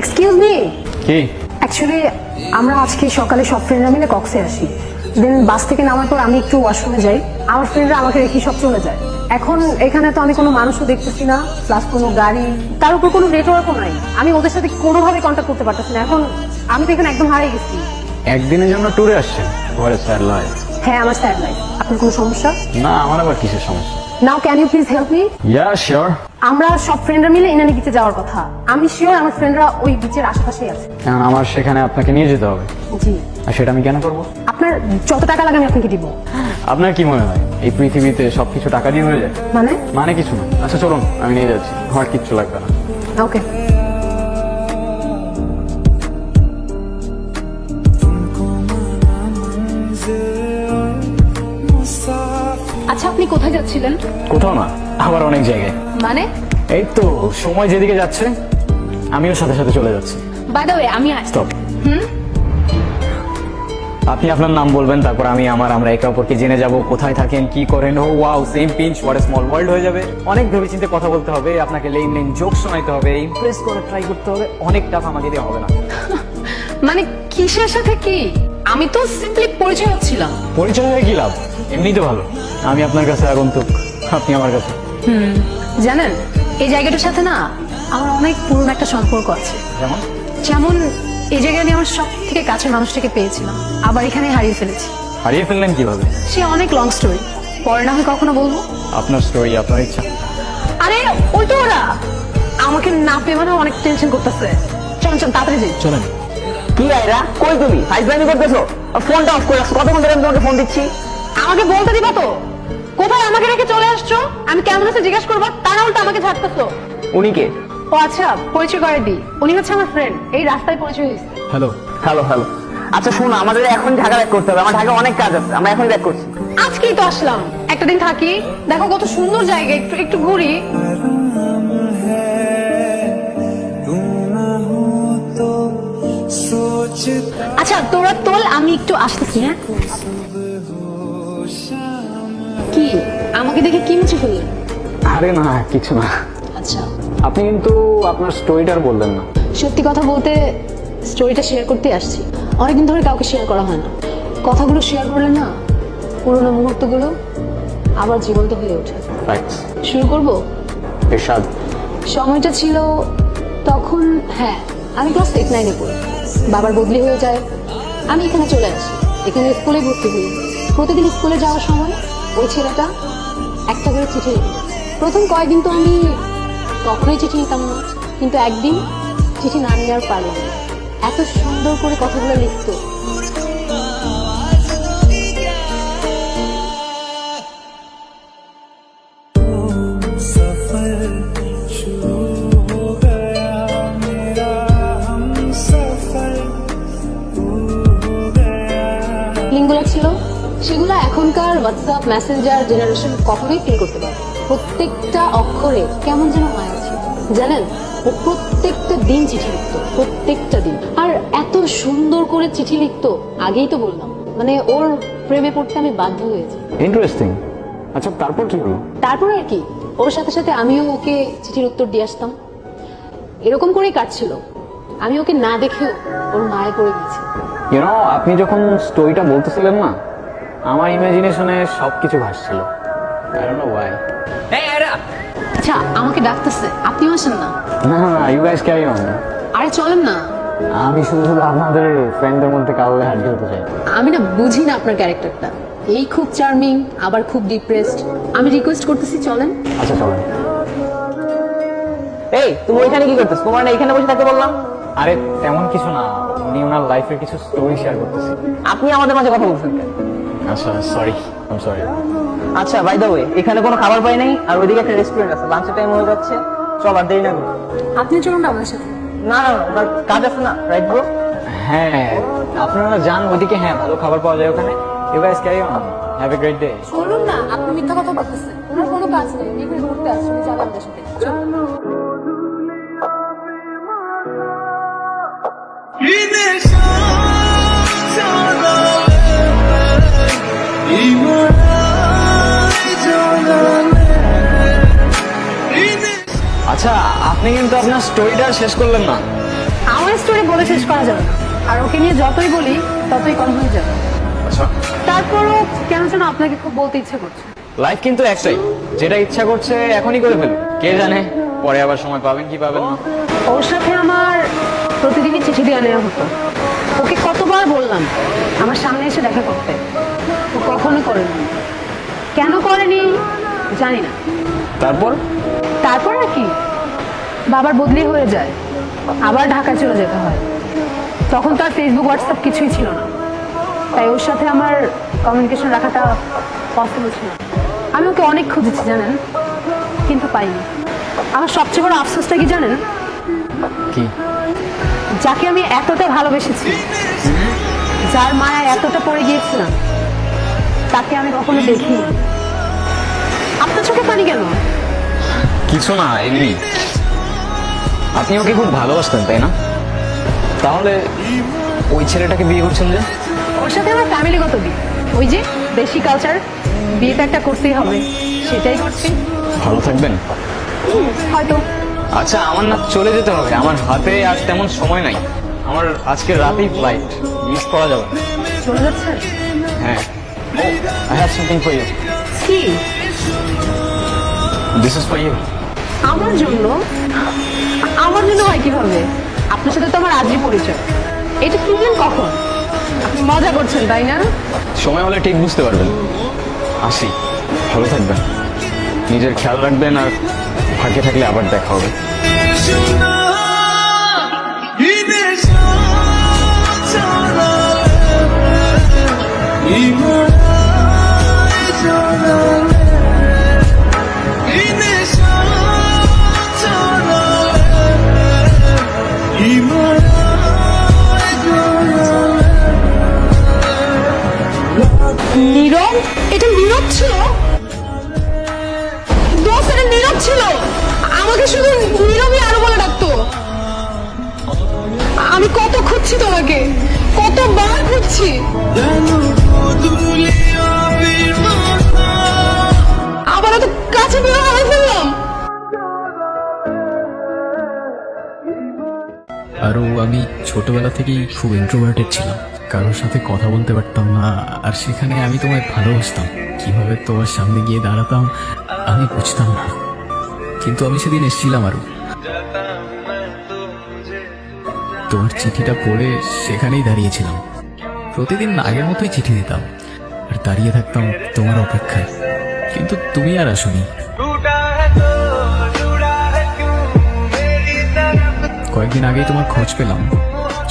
Excuse me. কি? Actually আমরা আজকে সকালে সব ফ্রেন্ডরা মিলে কক্সে আসি। দেন বাস থেকে নামার পর আমি একটু ওয়াশরুমে যাই, আমার ফ্রেন্ডরা আমাকে রেখে সব চলে যায়। এখন এখানে তো আমি কোনো মানুষও দেখতেছি না, প্লাস কোনো গাড়ি, তার উপর কোনো নেটওয়ার্কও নাই। আমি ওদের সাথে কোনোভাবে কন্ট্যাক্ট করতে পারতেছি না। এখন আমি তো এখানে একদম হারিয়ে গেছি। একদিনের জন্য ট্যুরে আসছেন? ঘরে স্যার লয়। হ্যাঁ, আমার স্যাড লাইফ। আপনার কোনো সমস্যা? না, আমার আবার কিসের সমস্যা? Now can you please help me? Yeah sure. আমরা সব ফ্রেন্ডরা মিলে ইনানি বিচে যাওয়ার কথা। আমি শিওর আমার ফ্রেন্ডরা ওই বিচের আশেপাশেই আছে। কারণ আমার সেখানে আপনাকে নিয়ে যেতে হবে। জি। আর সেটা আমি কেন করবো? আপনার যত টাকা লাগে আমি আপনাকে দিব। আপনার কি মনে হয় এই পৃথিবীতে সবকিছু টাকা দিয়ে হয়ে যায়? মানে কিছু না। আচ্ছা চলুন, আমি নিয়ে যাচ্ছি, আমার কিচ্ছু লাগবে না। ওকে। আচ্ছা, আপনি কোথায় যাচ্ছিলেন? কোথাও না, আবার অনেক জায়গায়। মানে? এই তো সময় যেদিকে যাচ্ছে আমিও সাথে সাথে চলে যাচ্ছি। বাই দ্য ওয়ে, আমি স্টপ। আপনি আপনার নাম বলবেন, তারপর আমরা একে অপরকে জেনে যাব, কোথায় থাকেন, কি করেন। Oh wow, same pinch, what a small world হয়ে যাবে। অনেক ভেবেচিন্তে কথা বলতে হবে, আপনাকে লেম লেম জোক শোনাইতে হবে, ইমপ্রেস করে ট্রাই করতে হবে। অনেক টাফ, আমাকে দিয়ে হবে না। মানে কিসের সাথে কি? আমি তো সিম্পলি পরিচয় হচ্ছিলাম। পরিচয় হয়ে কি লাভ? এমনি তো ভালো। আমি আপনার কাছে আগন্তুক, আপনি আমার কাছে। জানেন, এই জায়গাটার সাথে না আমার অনেক পুরনো একটা সম্পর্ক আছে। যেমন? যেমন এই জায়গায় আমি আমার সব থেকে কাছের মানুষটাকে পেয়েছিলাম, আবার এখানে হারিয়ে ফেলেছি। হারিয়ে ফেললেন কিভাবে? সে অনেক লং স্টোরি, পরে না হয় কখনো বলবো। আপনার স্টোরি, আপনার ইচ্ছা। আরে ওই তো ওরা আমাকে না পেয়ে মানে অনেক টেনশন করতেছে। চল চল তাড়াতাড়ি যাই। চলেন। কি আইরা, কই তুমি ফাইজলামি করতেছো? ফোনটা অফ করে রাখছো, কতক্ষণ ধরে আমি তোমাকে ফোন দিচ্ছি। আমাকে বলতে দিবা তো কোথায় আমাকে রেখে চলে আসছো? আমি কেমন আছে জিজ্ঞাসা করবো, তা না উল্টো আমাকে ঝাড়তেছো। উনি কে? ও আচ্ছা, পরিচয় করে দিই। উনি হচ্ছে আমার ফ্রেন্ড, এই রাস্তায় পরিচয় হয়েছে। হ্যালো। Hello hello. আচ্ছা শোনো, আমাদের এখন ঢাকা ব্যাক করতে হবে, আমার ঢাকা অনেক কাজ আছে, আমরা এখন ব্যাক করছি। আজকেই তো আসলাম, একটা দিন থাকি, দেখো কত সুন্দর জায়গা, একটু একটু ঘুরি। আচ্ছা তোরা তোল, আমি একটু আসতেছি। হ্যাঁ, কি আমাকে দেখে কি মুছে ফেললেন? আরে না, কিছু না। আচ্ছা, আপনি কিন্তু আপনার স্টোরিটার বললেন না। সত্যি কথা বলতে স্টোরিটা শেয়ার করতে আসছি। অনেকদিন ধরে কাউকে শেয়ার করা হয় না। কথাগুলো শেয়ার করলে না পুরোনো মুহূর্তগুলো আবার জীবন্ত হয়ে ওঠে। ফ্যাক্টস। শুরু করব? এরশাদ। সময়টা ছিল তখন, হ্যাঁ আমি ক্লাস 8-9-এ পড়ি। বাবার বদলি হয়ে যায়, আমি এখানে চলে আসি। এখানে স্কুলে ভর্তি হই। প্রতিদিন স্কুলে যাওয়ার সময় ওই ছেলেটা একটা করে চিঠি লিখে। প্রথম কয়েকদিন তো আমি কখনোই চিঠি নিতাম না, কিন্তু একদিন চিঠি না নিয়ে আর পারলাম না। এত সুন্দর করে কথাগুলো লিখতো। লিঙ্কগুলো ছিল, সেগুলো এখনকার হোয়াটসঅ্যাপ মেসেঞ্জার জেনারেশন কখনোই ফিল করতে পারে। প্রত্যেকটা অক্ষরে কেমন যেন মায়া ছিল। জানেন, ও প্রত্যেকটা দিন চিঠি লিখতো, প্রত্যেকটা দিন। আর এত সুন্দর করে চিঠি লিখতো, আগেই তো বললাম, মানে ওর প্রেমে পড়তে আমি বাধ্য হয়েছি। ইন্টারেস্টিং। আচ্ছা তারপর কি হলো? তারপর আর কি, ওর সাথে সাথে আমিও ওকে চিঠির উত্তর দিয়ে আসতাম। এরকম করেই কাটছিল। আমি ওকে না দেখেও ওর মায়ে পড়ে গেছি। আপনি যখন স্টোরিটা বলতেছিলেন না, আমার ইমাজিনেশনে সবকিছু ভাসছিল। I don't know why. আচ্ছা, আমাকে ডাকতেছে, আপনিও আসেন না? না না, you guys carry on. আরে চলেন না। আমি শুধু আপনাদের ফ্রেন্ডদের মধ্যে কাউকে হারিয়ে হতে চাই। আমি না বুঝি না আপনার ক্যারেক্টারটা। এই খুব চার্মিং, আবার খুব ডিপ্রেসড। আমি রিকোয়েস্ট করতেছি, চলেন। আচ্ছা চলেন। এই তুমি ওইখানে কি করতেছো? তোমার না এখানে বসে থাকতে বললাম? আরে তেমন কিছু না, উনি ওনার লাইফের কিছু স্টোরি শেয়ার করতেছি। আপনি আমাদের মাঝে কথা বলছেন কেন? আচ্ছা সরি, আই এম সরি। আচ্ছা বাই দ্য ওয়ে, এখানে কোনো খাবার পাই নাই, আর ওইদিকে একটা রেস্টুরেন্ট আছে, লাঞ্চের টাইম হয়ে যাচ্ছে, চল আর দেরি না করি। আপনি চলুন না আমাদের সাথে। না না, ওনার কাজ আছে না, রাইট ব্রো? হ্যাঁ, আপনারা যান ওইদিকে, হ্যাঁ ভালো খাবার পাওয়া যায় ওখানে। You guys carry on. Have a great day. চলুন না, আপনি মিথ্যা কথা বলতেছেন। ওনার কোনো কাজ নেই, এখানে ঘুরতে আসছেন, যাবেন আমাদের সাথে। চলুন। আচ্ছা আপনি কিন্তু আপনার স্টোরিটা শেষ করলেন না। আমার স্টোরি বলে শেষ করা যাবে না, আর ওকে নিয়ে যতই বলি ততই কম হয়ে যাবে। আচ্ছা, তারপরও কেন যেন আপনাকে খুব বলতে ইচ্ছে করছে। লাইফ কিন্তু একটাই, যেটা ইচ্ছা করছে এখনই করে ফেলুন, কে জানে পরে আবার সময় পাবেন কি পাবেন না। ওর সাথে আমার প্রতিদিনই চিঠি দেওয়া নেওয়া হতো। ওকে কতবার বললাম আমার সামনে এসে দেখা করতে, ও কখনো করেনি। কেন করেনি জানি না। তারপর তারপর আর কি, বাবার বদলি হয়ে যায়, আবার ঢাকায় চলে যেতে হয়। তখন তো আর ফেসবুক হোয়াটসঅ্যাপ কিছুই ছিল না, তাই ওর সাথে আমার কমিউনিকেশন রাখাটা পসিবল ছিল না। আমি ওকে অনেক খুঁজেছি জানেন, কিন্তু পাইনি। আমার সবচেয়ে বড় আফসোসটা কি জানেন? কি? যাকে আমি এতটা ভালোবেসেছি, যার মায়া এতটা পড়ে গিয়েছিলাম, তাকে আমি কখনো দেখিনি। আপনার চোখে পানি কেন? কিছু না, এমনি। আপনি ওকে খুব ভালোবাসতেন তাই না? তাহলে ওই ছেলেটাকে বিয়ে করছেন যে? ওর সাথে আমার ফ্যামিলিগত বিয়ে, ওই যে দেশি কালচার, বিয়েটা একটা করতেই হবে, সেটাই করছি। ভালো থাকবেন। হয়তো। আচ্ছা, আমার না চলে যেতে হবে, আমার হাতে আজ তেমন সময় নাই। আমার আজকে রাতেই ফ্লাইট, মিস করা যাবে না। চলে যাচ্ছে? হ্যাঁ। I have something for you. কি? This is for you. আমার জন্য? আমার জন্য হয় কিভাবে? আপনার সাথে তো আমার আজই পরিচয়। এটা কিনলেন কখন? আপনি মজা করছেন তাই না? সময় হলে ঠিক বুঝতে পারবেন। আসি, ভালো থাকবেন, নিজের খেয়াল রাখবেন, আর ভাগ্যে থাকলে আবার দেখা হবে। নীরব? এটা নীরব ছিল? দোস্ত, এটা নীরব ছিল। আমাকে শুধু নীরবই আরো বলে ডাকতো। আমি কত খুঁজছি তোমাকে, কতবার খুঁজছি। আবার এত কাছে বের হয়ে ফেললাম। আরও আমি ছোটবেলা থেকেই খুব ইন্ট্রোভার্টেড ছিলাম, কারোর সাথে কথা বলতে পারতাম না। আর সেখানে আমি তোমায় ভালোবাসতাম, কিভাবে তোমার সামনে গিয়ে দাঁড়াতাম আমি বুঝতাম না। কিন্তু আমি সেদিন এসেছিলাম আরও, তোমার চিঠিটা পড়ে সেখানেই দাঁড়িয়েছিলাম। প্রতিদিন আগের মতোই চিঠি দিতাম আর দাঁড়িয়ে থাকতাম তোমার অপেক্ষায়, কিন্তু তুমি আর আসোনি। কয়েকদিন আগেই তোমার খোঁজ পেলাম,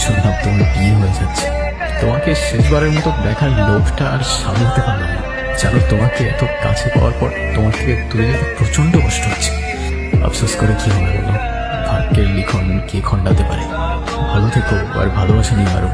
শুনলাম তোমার বিয়ে হয়ে যাচ্ছে। তোমাকে শেষবারের মতো দেখার লোভটা আর সামলাতে পারলাম না। জানো, তোমাকে এত কাছে পাওয়ার পর তোমার থেকে দূরে যেতে প্রচন্ড কষ্ট হচ্ছে। আফসোস করে কি হবে বলো, ভাগ্যের লিখন কে খণ্ডাতে পারে। ভালো থেকো আর ভালোবাসা নিও আরো।